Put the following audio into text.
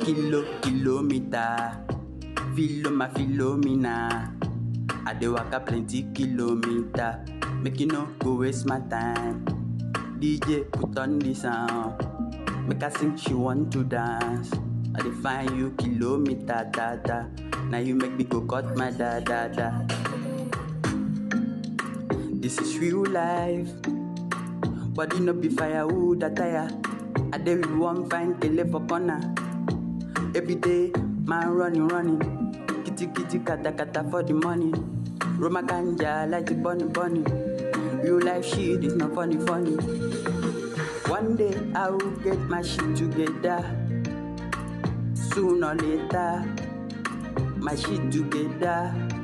kilometer. My Philomena. I dey waka plenty kilometer. Make you no go waste my time. DJ put on the sound. Make her sing, she want to dance. I dey find you kilometer, da da. Now you make me go cut my da da da. This is real life. Body no be firewood, attire. I dey with one fine kele for corner. Every day, man running. Kitty kata for the money. Roma ganja like the bunny. Real life shit is not funny. One day I will get my shit together. Sooner or later, my shit together.